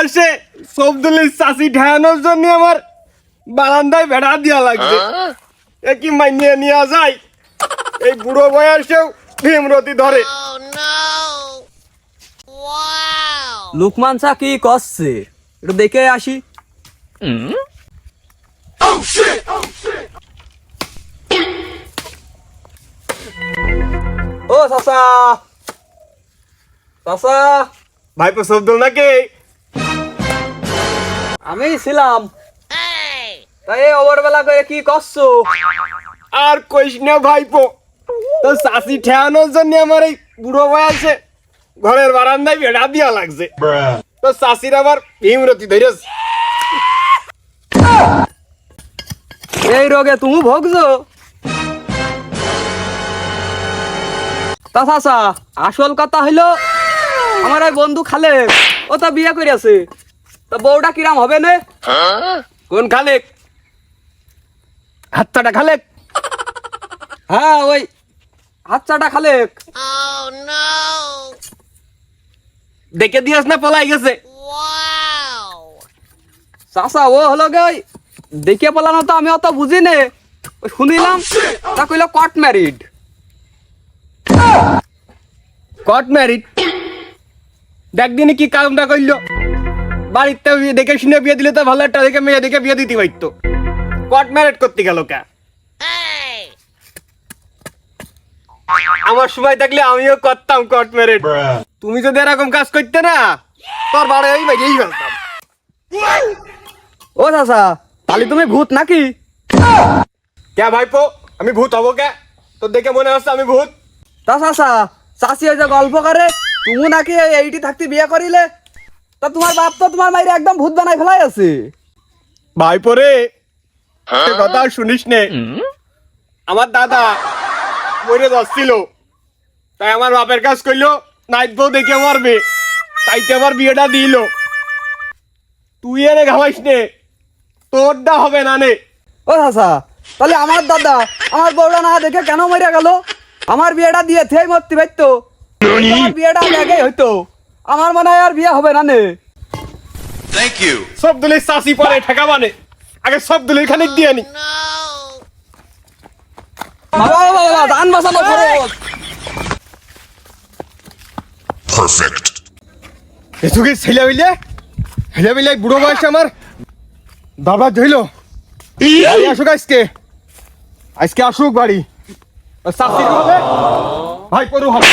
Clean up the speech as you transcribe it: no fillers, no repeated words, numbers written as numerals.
বয়সে সবদুলের চাষি ঠেয়ানোর জন্য আমার বারান্দায় বেড়া দেওয়া লাগছে। এ কি মাইনিয়ে নিয়ে যায়? এই বুড়ো বয়সেও ভীমরতি ধরে। লুকমান চা কি করছে একটু দেখে আসি। ও চাচা, চাচা ভাইপো সবদুল নাকি? আমি ছিলাম। তাই ওভারবেলা করে কি করছো? আর কইস না ভাইপো, তো চাষি ঠেয়ানোর জন্য আমার এই বুড়ো বয়সে ঘরের বারান্দায় বেড়া দেওয়া লাগছে। তো চাষির আবার ভীমরতি ধরেছে। এই রোগে তুমি ভোগছো? তা চাচা, আসল কথা হইলো আমার ওই বন্ধু খালেক, ও তো বিয়ে করেছে। তা বউটা কিরাম হবে না? কোন খালেক? হাতটা খালেক? হ্যাঁ, ওই হাতচাটা খালেক। দেখে দিয়াস না পলাই গেছে? চাচা ও হলো গে ওই দেখে পেলানো, তো আমি অত বুঝি নে। ওই শুনিলাম তা কইলো কট ম্যারিড। কট ম্যারিড? দেখ দিনে কি কামটা করলো। বাড়িতে দেখে শুনে বিয়ে দিলে তো ভালো একটা দেখে মেয়ে দেখে বিয়ে দিতে পারতো। কট ম্যারিড করতে গেল কে? আমার সময় থাকলে আমিও করতাম কট ম্যারিড। তুমি যদি এরকম কাজ করতে না, তোর বাড়ি ওই বাইরেই ফেলতাম। ও চাচা, তাহলে তুমি ভূত নাকি? কে ভাইপো, আমি ভূত হবো কে? তোর দেখে মনে হচ্ছে আমি ভূত? তা চাচা, চাচি ওই যে গল্প করে তুমি নাকি এইটি থাকতে বিয়ে করিলে, তা তোমার বাপ তো তোমার মাইরে একদম ভূত বানাই ফেলাই আছে। ভাইপো রে, কথা আর শুনিস নে। আমার দাদা মরে যাচ্ছিল, তাই আমার বাপের কাজ করলো নাইট বউ দেখে মারবে, তাইতে আমার বিয়েটা দিল। তুই এনে ঘামাইস নে, তোরটা হবে না নে। ও চাচা, তাহলে আমার দাদা আমার বউটা না দেখে কেন মরে গেল? আমার বিয়েটা দিয়ে থেই মরতে পারতো। আমার বিয়েটা আগেই হইতো। আমার মনে হয় আর বিয়ে হবে না নে। সব দলের চাষি পরে ঠেকা মানে, আগে সব দলের খানিক দিয়ে নি। বাবা বাবা, ধান বাঁচানো খরচ। এসুকে ছেলে হইলে বুড়ো বয়সে আমার বাবা ধইল। আসুক আজকে আসুক বাড়ি। চাষি হবে ভাই পড়ু হবে।